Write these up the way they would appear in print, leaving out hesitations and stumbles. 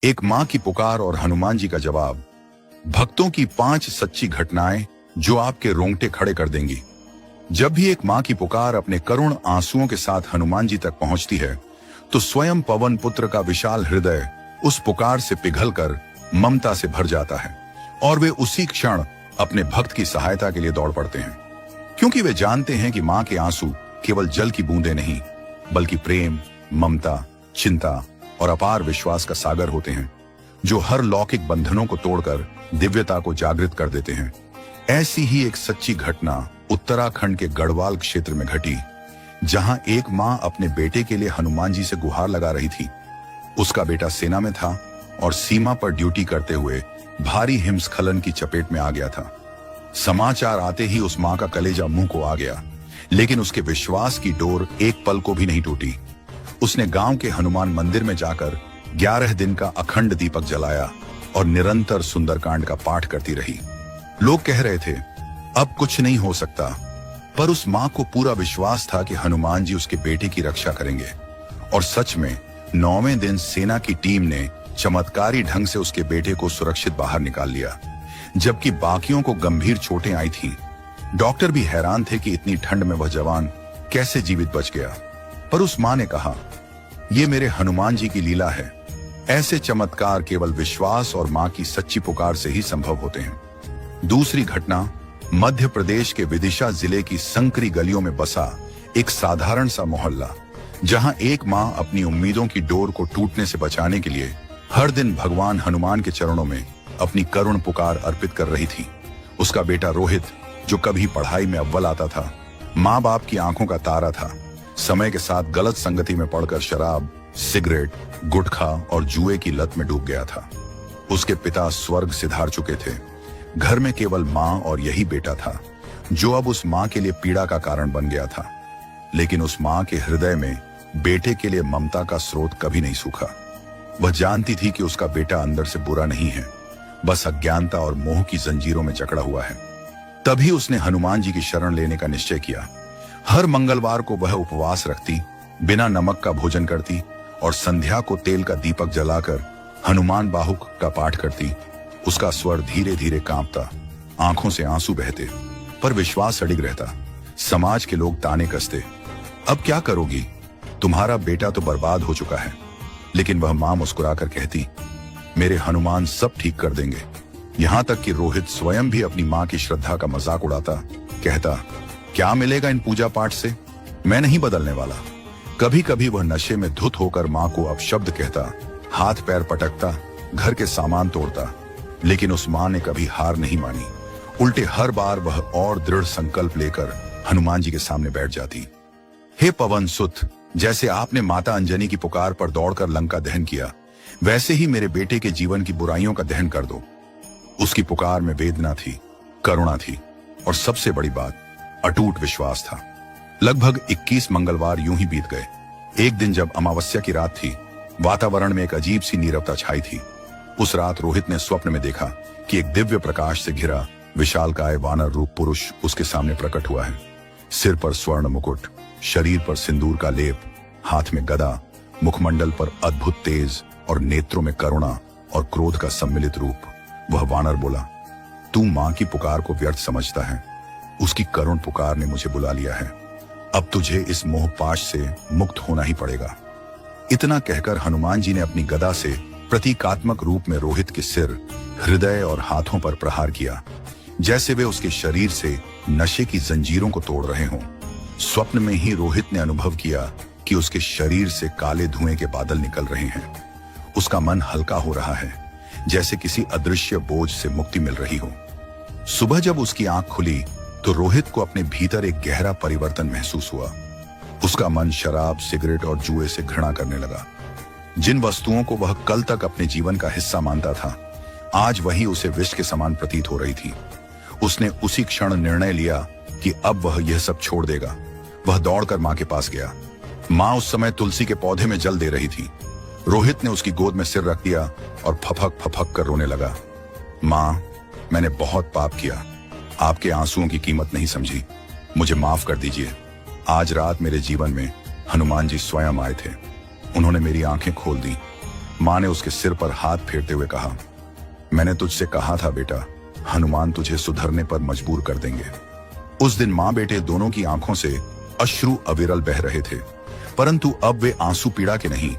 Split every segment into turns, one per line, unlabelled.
एक मां की पुकार और हनुमान जी का जवाब। भक्तों की 5 सच्ची घटनाएं जो आपके रोंगटे खड़े कर देंगी। जब भी एक मां की पुकार अपने करुण आंसुओं के साथ हनुमान जी तक पहुंचती है, तो स्वयं पवन पुत्र का विशाल हृदय उस पुकार से पिघलकर ममता से भर जाता है और वे उसी क्षण अपने भक्त की सहायता के लिए दौड़ पड़ते हैं, क्योंकि वे जानते हैं कि मां के आंसू केवल जल की बूंदें नहीं, बल्कि प्रेम, ममता, चिंता और अपार विश्वास का सागर होते हैं, जो हर लौकिक बंधनों को तोड़कर दिव्यता को जागृत कर देते हैं। ऐसी ही एक सच्ची घटना उत्तराखंड के गढ़वाल क्षेत्र में घटी, जहां एक मां अपने बेटे के लिए हनुमान जी से गुहार लगा रही थी। उसका बेटा सेना में था और सीमा पर ड्यूटी करते हुए भारी हिमस्खलन की चपेट में आ गया था। समाचार आते ही उस मां का कलेजा मुंह को आ गया, लेकिन उसके विश्वास की डोर एक पल को भी नहीं टूटी। उसने गांव के हनुमान मंदिर में जाकर 11 दिन का अखंड दीपक जलाया और निरंतर सुंदरकांड का पाठ करती रही। लोग कह रहे थे अब कुछ नहीं हो सकता, पर उस मां को पूरा विश्वास था कि हनुमान जी उसके बेटे की रक्षा करेंगे। और सच में 9वें दिन सेना की टीम ने चमत्कारी ढंग से उसके बेटे को सुरक्षित बाहर निकाल लिया, जबकि बाकियों को गंभीर चोटें आई थीं। डॉक्टर भी हैरान थे कि इतनी ठंड में वह जवान कैसे जीवित बच गया। पर उस मां ने कहा, ये मेरे हनुमान जी की लीला है। ऐसे चमत्कार केवल विश्वास और मां की सच्ची पुकार से ही संभव होते हैं। दूसरी घटना मध्य प्रदेश के विदिशा जिले की संकरी गलियों में बसा एक साधारण सा मोहल्ला, जहां एक मां अपनी उम्मीदों की डोर को टूटने से बचाने के लिए हर दिन भगवान हनुमान के चरणों में अपनी करुण पुकार अर्पित कर रही थी। उसका बेटा रोहित, जो कभी पढ़ाई में अव्वल आता था, माँ बाप की आंखों का तारा था, समय के साथ गलत संगति में पड़कर शराब, सिगरेट, गुटखा और जुए की लत में डूब गया था। उसके पिता स्वर्ग सिधार चुके थे। घर में केवल माँ और यही बेटा था, जो अब उस माँ के लिए पीड़ा का कारण बन गया था। लेकिन उस माँ के हृदय में बेटे के लिए ममता का स्रोत कभी नहीं सूखा। वह जानती थी कि उसका बेटा अंदर से बुरा नहीं है, बस अज्ञानता और मोह की जंजीरों में जकड़ा हुआ है। तभी उसने हनुमान जी की शरण लेने का निश्चय किया। हर मंगलवार को वह उपवास रखती, बिना नमक का भोजन करती और संध्या को तेल का दीपक जलाकर हनुमान बाहुक का पाठ करती। उसका स्वर धीरे धीरे कांपता, आंखों से आंसू बहते, पर विश्वास अडिग रहता। समाज के लोग ताने कसते, अब क्या करोगी, तुम्हारा बेटा तो बर्बाद हो चुका है। लेकिन वह मां मुस्कुराकर कहती, मेरे हनुमान सब ठीक कर देंगे। यहां तक कि रोहित स्वयं भी अपनी मां की श्रद्धा का मजाक उड़ाता, कहता, क्या मिलेगा इन पूजा पाठ से, मैं नहीं बदलने वाला। कभी कभी वह नशे में धुत होकर मां को अपशब्द कहता, हाथ पैर पटकता, घर के सामान तोड़ता। लेकिन उस मां ने कभी हार नहीं मानी। उल्टे हर बार वह और दृढ़ संकल्प लेकर हनुमान जी के सामने बैठ जाती। हे पवन सुत, जैसे आपने माता अंजनी की पुकार पर दौड़कर लंका दहन किया, वैसे ही मेरे बेटे के जीवन की बुराइयों का दहन कर दो। उसकी पुकार में वेदना थी, करुणा थी और सबसे बड़ी बात, अटूट विश्वास था। लगभग 21 मंगलवार यूं ही बीत गए। एक दिन जब अमावस्या की रात थी, वातावरण में एक अजीब सी नीरवता छाई थी। उस रात रोहित ने स्वप्न में देखा कि एक दिव्य प्रकाश से घिरा विशालकाय वानर रूप पुरुष उसके सामने प्रकट हुआ है। सिर पर स्वर्ण मुकुट, शरीर पर सिंदूर का लेप, हाथ में गदा, मुखमंडल पर अद्भुत तेज और नेत्रों में करुणा और क्रोध का सम्मिलित रूप। वह वानर बोला, तू मां की पुकार को व्यर्थ समझता है, उसकी करुण पुकार ने मुझे बुला लिया है। अब तुझे इस मोह पाश से मुक्त होना ही पड़ेगा। इतना कहकर हनुमान जी ने अपनी गदा से प्रतीकात्मक रूप में रोहित के सिर, हृदय और हाथों पर प्रहार किया, जैसे वे उसके शरीर से नशे की जंजीरों को तोड़ रहे हों। स्वप्न में ही रोहित ने अनुभव किया कि उसके शरीर से काले धुएं के बादल निकल रहे हैं। उसका मन हल्का हो रहा है, जैसे किसी अदृश्य बोझ से मुक्ति मिल रही हो। सुबह जब उसकी आंख खुली तो रोहित को अपने भीतर एक गहरा परिवर्तन महसूस हुआ। उसका मन शराब, सिगरेट और जुए से घृणा करने लगा। जिन वस्तुओं को वह कल तक अपने जीवन का हिस्सा मानता था, आज वही उसे विष के समान प्रतीत हो रही थी। उसने उसी क्षण निर्णय लिया कि अब वह यह सब छोड़ देगा। वह दौड़कर मां के पास गया। मां उस समय तुलसी के पौधे में जल दे रही थी। रोहित ने उसकी गोद में सिर रख दिया और फफक फफक कर रोने लगा। मां, मैंने बहुत पाप किया, आपके आंसुओं की कीमत नहीं समझी, मुझे माफ कर दीजिए। आज रात मेरे जीवन में हनुमान जी स्वयं आए थे। उन्होंने मेरी आंखें खोल दी। माँ ने उसके सिर पर हाथ फेरते हुए कहा, मैंने तुझसे कहा था बेटा, हनुमान तुझे सुधरने पर मजबूर कर देंगे। उस दिन माँ बेटे दोनों की आंखों से अश्रु अविरल बह रहे थे, परंतु अब वे आंसू पीड़ा के नहीं,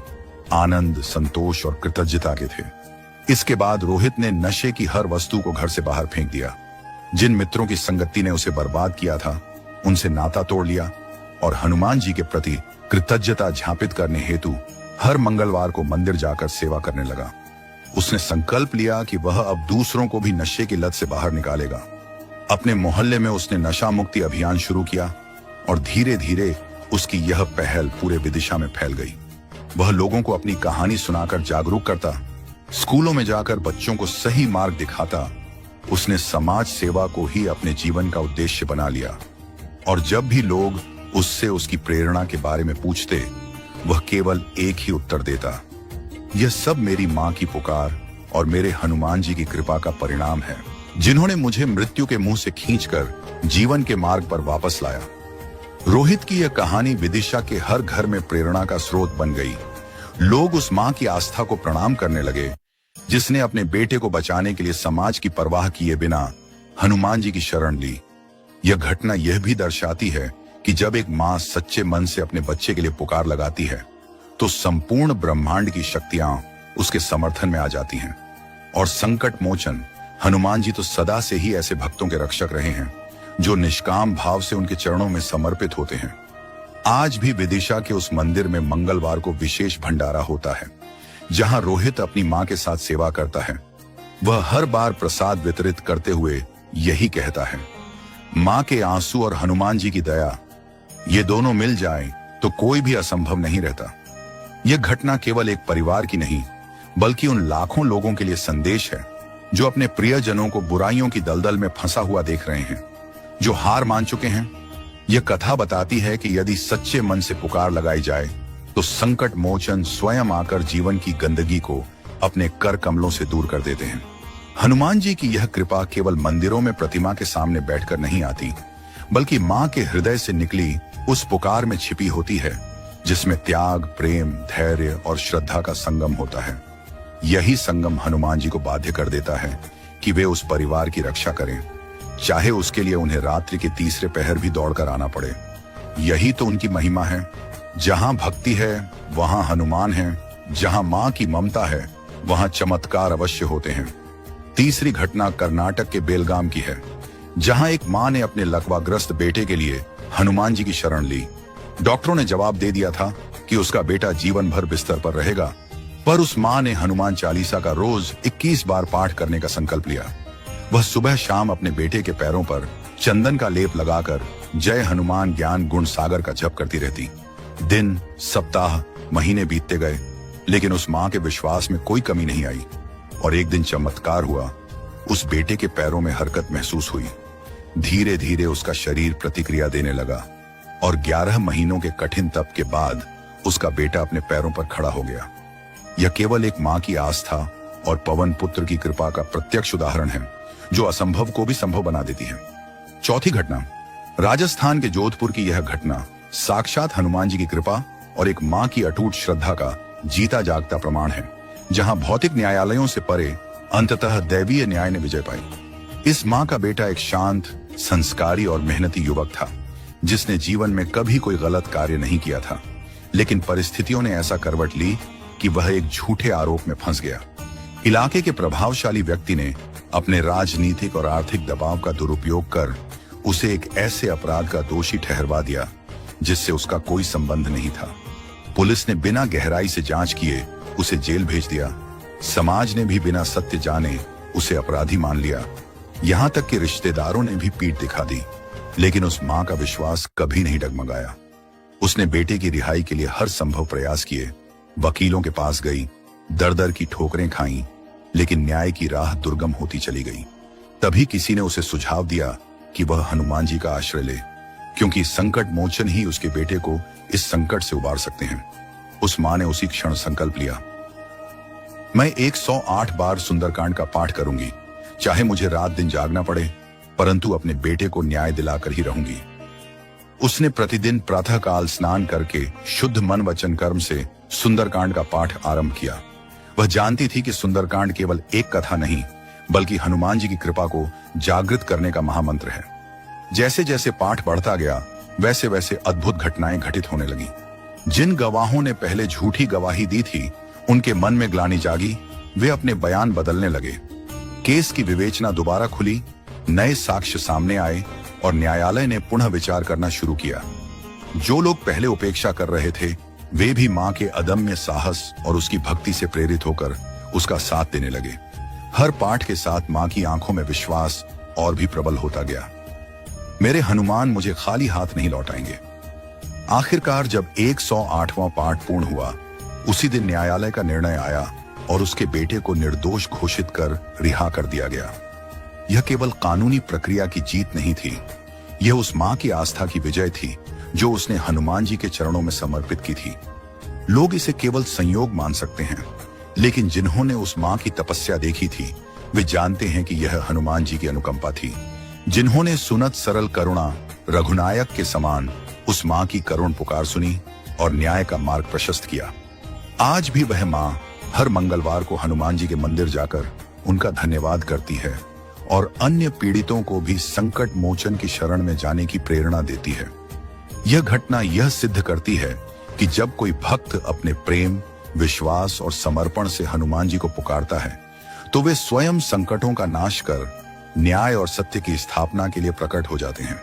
आनंद, संतोष और कृतज्ञता के थे। इसके बाद रोहित ने नशे की हर वस्तु को घर से बाहर फेंक दिया। जिन मित्रों की संगति ने उसे बर्बाद किया था, उनसे नाता तोड़ लिया और हनुमान जी के प्रति कृतज्ञता झापित करने हेतु हर मंगलवार को मंदिर जाकर सेवा करने लगा। उसने संकल्प लिया कि वह अब दूसरों को भी नशे की लत से बाहर निकालेगा। अपने मोहल्ले में उसने नशा मुक्ति अभियान शुरू किया और धीरे धीरे उसकी यह पहल पूरे विदिशा में फैल गई। वह लोगों को अपनी कहानी सुनाकर जागरूक करता, स्कूलों में जाकर बच्चों को सही मार्ग दिखाता। उसने समाज सेवा को ही अपने जीवन का उद्देश्य बना लिया और जब भी लोग उससे उसकी प्रेरणा के बारे में पूछते, वह केवल एक ही उत्तर देता, यह सब मेरी माँ की पुकार और मेरे हनुमान जी की कृपा का परिणाम है, जिन्होंने मुझे मृत्यु के मुंह से खींचकर जीवन के मार्ग पर वापस लाया। रोहित की यह कहानी विदिशा के हर घर में प्रेरणा का स्रोत बन गई। लोग उस माँ की आस्था को प्रणाम करने लगे, जिसने अपने बेटे को बचाने के लिए समाज की परवाह किए बिना हनुमान जी की शरण ली। यह घटना यह भी दर्शाती है कि जब एक माँ सच्चे मन से अपने बच्चे के लिए पुकार लगाती है, तो संपूर्ण ब्रह्मांड की शक्तियां उसके समर्थन में आ जाती हैं। और संकट मोचन हनुमान जी तो सदा से ही ऐसे भक्तों के रक्षक रहे हैं, जो निष्काम भाव से उनके चरणों में समर्पित होते हैं। आज भी विदिशा के उस मंदिर में मंगलवार को विशेष भंडारा होता है, जहां रोहित अपनी माँ के साथ सेवा करता है। वह हर बार प्रसाद वितरित करते हुए यही कहता है, माँ के आंसू और हनुमान जी की दया, ये दोनों मिल जाएं तो कोई भी असंभव नहीं रहता। यह घटना केवल एक परिवार की नहीं, बल्कि उन लाखों लोगों के लिए संदेश है, जो अपने प्रियजनों को बुराइयों की दलदल में फंसा हुआ देख रहे हैं, जो हार मान चुके हैं। यह कथा बताती है कि यदि सच्चे मन से पुकार लगाई जाए, तो संकट मोचन स्वयं आकर जीवन की गंदगी को अपने कर कमलों से दूर कर देते हैं। हनुमान जी की यह कृपा केवल मंदिरों में प्रतिमा के सामने बैठकर नहीं आती, बल्कि माँ के हृदय से निकली उस पुकार में छिपी होती है, जिसमें त्याग, प्रेम, धैर्य और श्रद्धा का संगम होता है। यही संगम हनुमान जी को बाध्य कर देता है कि वे उस परिवार की रक्षा करें, चाहे उसके लिए उन्हें रात्रि के तीसरे पहर भी दौड़कर आना पड़े। यही तो उनकी महिमा है। जहां भक्ति है वहां हनुमान है, जहां माँ की ममता है वहां चमत्कार अवश्य होते हैं। तीसरी घटना कर्नाटक के बेलगाम की है, जहां एक माँ ने अपने लकवाग्रस्त बेटे के लिए हनुमान जी की शरण ली। डॉक्टरों ने जवाब दे दिया था कि उसका बेटा जीवन भर बिस्तर पर रहेगा, पर उस माँ ने हनुमान चालीसा का रोज 21 बार पाठ करने का संकल्प लिया। वह सुबह शाम अपने बेटे के पैरों पर चंदन का लेप लगाकर जय हनुमान ज्ञान गुण सागर का जप करती रहती। दिन, सप्ताह, महीने बीतते गए, लेकिन उस माँ के विश्वास में कोई कमी नहीं आई। और एक दिन चमत्कार हुआ। उस बेटे के पैरों में हरकत महसूस हुई। धीरे धीरे उसका शरीर प्रतिक्रिया देने लगा और 11 महीनों के कठिन तप के बाद उसका बेटा अपने पैरों पर खड़ा हो गया। यह केवल एक माँ की आस्था और पवन पुत्र की कृपा का प्रत्यक्ष उदाहरण है, जो असंभव को भी संभव बना देती है। चौथी घटना, राजस्थान के जोधपुर की यह घटना साक्षात हनुमान जी की कृपा और एक माँ की अटूट श्रद्धा का जीता जागता प्रमाण है, जहां भौतिक न्यायालयों से परे अंततः दैवीय न्याय ने विजय पाई। इस माँ का बेटा एक शांत, संस्कारी और मेहनती युवक था, जिसने जीवन में कभी कोई गलत कार्य नहीं किया था, लेकिन परिस्थितियों ने ऐसा करवट ली कि वह एक झूठे आरोप में फंस गया। इलाके के प्रभावशाली व्यक्ति ने अपने राजनीतिक और आर्थिक दबाव का दुरुपयोग कर उसे एक ऐसे अपराध का दोषी ठहरवा दिया जिससे उसका कोई संबंध नहीं था। पुलिस ने बिना गहराई से जांच किए उसे जेल भेज दिया। समाज ने भी बिना सत्य जाने उसे अपराधी मान लिया। यहाँ तक कि रिश्तेदारों ने भी पीठ दिखा दी, लेकिन उस माँ का विश्वास कभी नहीं डगमगाया। उसने बेटे की रिहाई के लिए हर संभव प्रयास किए, वकीलों के पास गई, दर दर की ठोकरें खाई, लेकिन न्याय की राह दुर्गम होती चली गई। तभी किसी ने उसे सुझाव दिया कि वह हनुमान जी का आश्रय ले, क्योंकि संकट मोचन ही उसके बेटे को इस संकट से उबार सकते हैं। उस माँ ने उसी क्षण संकल्प लिया, मैं 108 बार सुंदरकांड का पाठ करूंगी, चाहे मुझे रात दिन जागना पड़े, परंतु अपने बेटे को न्याय दिलाकर ही रहूंगी। उसने प्रतिदिन प्रातःकाल स्नान करके शुद्ध मन वचन कर्म से सुंदरकांड का पाठ आरंभ किया। वह जानती थी कि सुंदरकांड केवल एक कथा नहीं, बल्कि हनुमान जी की कृपा को जागृत करने का महामंत्र है। जैसे जैसे पाठ बढ़ता गया, वैसे वैसे अद्भुत घटनाएं घटित होने लगी। जिन गवाहों ने पहले झूठी गवाही दी थी, उनके मन में ग्लानि जागी, वे अपने बयान बदलने लगे। केस की विवेचना दोबारा खुली, नए साक्ष्य सामने आए और न्यायालय ने पुनः विचार करना शुरू किया। जो लोग पहले उपेक्षा कर रहे थे, वे भी मां के अदम्य साहस और उसकी भक्ति से प्रेरित होकर उसका साथ देने लगे। हर पाठ के साथ मां की आंखों में विश्वास और भी प्रबल होता गया। मेरे हनुमान मुझे खाली हाथ नहीं लौटाएंगे। आखिरकार जब 108वां पाठ पूर्ण हुआ, उसी दिन न्यायालय का निर्णय आया और उसके बेटे को निर्दोष घोषित कर रिहा कर दिया गया। यह केवल कानूनी प्रक्रिया की जीत नहीं थी, यह उस मां की आस्था की विजय थी जो उसने हनुमान जी के चरणों में समर्पित की थी। लोग इसे केवल संयोग मान सकते हैं, लेकिन जिन्होंने उस मां की तपस्या देखी थी, वे जानते हैं कि यह हनुमान जी की अनुकंपा थी। जिन्होंने सुनत सरल करुणा रघुनायक के समान उस मां की करुण पुकार सुनी और न्याय का मार्ग प्रशस्त किया। आज भी वह मां हर मंगलवार को हनुमान जी के मंदिर जाकर उनका धन्यवाद करती है और अन्य पीड़ितों को भी संकट मोचन की शरण में जाने की प्रेरणा देती है। यह घटना यह सिद्ध करती है कि जब कोई भक्त अपने प्रेम, विश्वास और समर्पण से हनुमान जी को पुकारता है, तो वे स्वयं संकटों का नाश कर न्याय और सत्य की स्थापना के लिए प्रकट हो जाते हैं।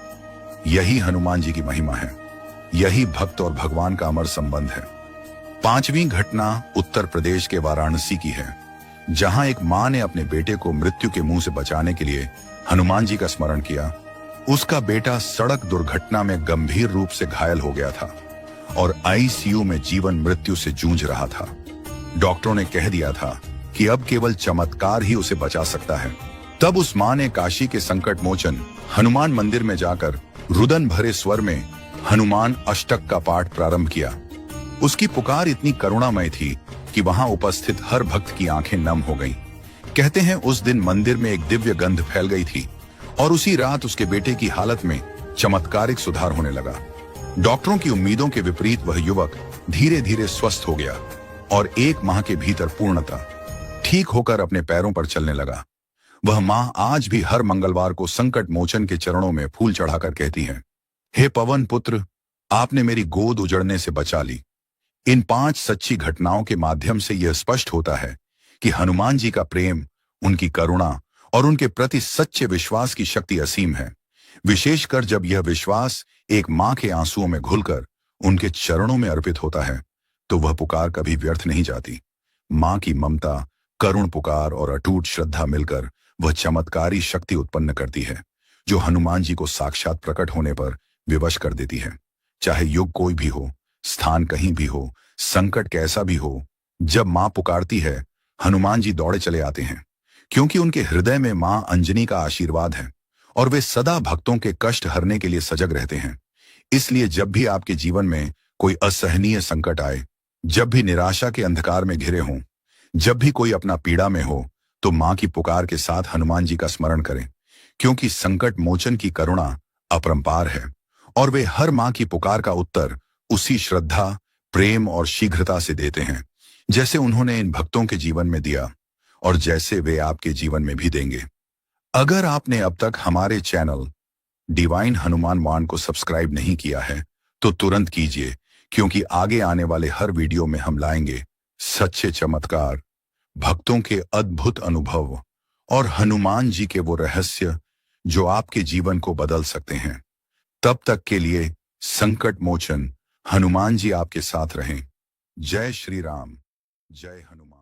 यही हनुमान जी की महिमा है, यही भक्त और भगवान का अमर संबंध है। पांचवी घटना उत्तर प्रदेश के वाराणसी की है, जहां एक मां ने अपने बेटे को मृत्यु के मुंह से बचाने के लिए हनुमान जी का स्मरण किया। उसका बेटा सड़क दुर्घटना में गंभीर रूप से घायल हो गया था और आईसीयू में जीवन मृत्यु से जूझ रहा था। डॉक्टरों ने कह दिया था कि अब केवल चमत्कार ही उसे बचा सकता है। तब उस मां ने काशी के संकट मोचन हनुमान मंदिर में जाकर रुदन भरे स्वर में हनुमान अष्टक का पाठ प्रारंभ किया। उसकी पुकार इतनी करुणामय थी कि वहां उपस्थित हर भक्त की आंखें नम हो गईं। कहते हैं उस दिन मंदिर में एक दिव्य गंध फैल गई थी और उसी रात उसके बेटे की हालत में चमत्कारिक सुधार होने लगा। डॉक्टरों की उम्मीदों के विपरीत वह युवक धीरे धीरे स्वस्थ हो गया और 1 माह के भीतर पूर्णतः ठीक होकर अपने पैरों पर चलने लगा। वह मां आज भी हर मंगलवार को संकट मोचन के चरणों में फूल चढ़ाकर कहती है, हे पवन पुत्र, आपने मेरी गोद उजड़ने से बचा ली। इन 5 सच्ची घटनाओं के माध्यम से यह स्पष्ट होता है कि हनुमान जी का प्रेम, उनकी करुणा और उनके प्रति सच्चे विश्वास की शक्ति असीम है। विशेषकर जब यह विश्वास एक मां के आंसुओं में घुलकर उनके चरणों में अर्पित होता है, तो वह पुकार कभी व्यर्थ नहीं जाती। मां की ममता, करुण पुकार और अटूट श्रद्धा मिलकर वह चमत्कारी शक्ति उत्पन्न करती है, जो हनुमान जी को साक्षात प्रकट होने पर विवश कर देती है। चाहे युग कोई भी हो, स्थान कहीं भी हो, संकट कैसा भी हो, जब मां पुकारती है, हनुमान जी दौड़े चले आते हैं, क्योंकि उनके हृदय में मां अंजनी का आशीर्वाद है और वे सदा भक्तों के कष्ट हरने के लिए सजग रहते हैं। इसलिए जब भी आपके जीवन में कोई असहनीय संकट आए, जब भी निराशा के अंधकार में घिरे हों, जब भी कोई अपना पीड़ा में हो, तो मां की पुकार के साथ हनुमान जी का स्मरण करें, क्योंकि संकट मोचन की करुणा अपरंपार है और वे हर मां की पुकार का उत्तर उसी श्रद्धा, प्रेम और शीघ्रता से देते हैं, जैसे उन्होंने इन भक्तों के जीवन में दिया और जैसे वे आपके जीवन में भी देंगे। अगर आपने अब तक हमारे चैनल डिवाइन हनुमान वाण को सब्सक्राइब नहीं किया है, तो तुरंत कीजिए, क्योंकि आगे आने वाले हर वीडियो में हम लाएंगे सच्चे चमत्कार, भक्तों के अद्भुत अनुभव और हनुमान जी के वो रहस्य जो आपके जीवन को बदल सकते हैं। तब तक के लिए संकट मोचन हनुमान जी आपके साथ रहें। जय श्री राम, जय हनुमान।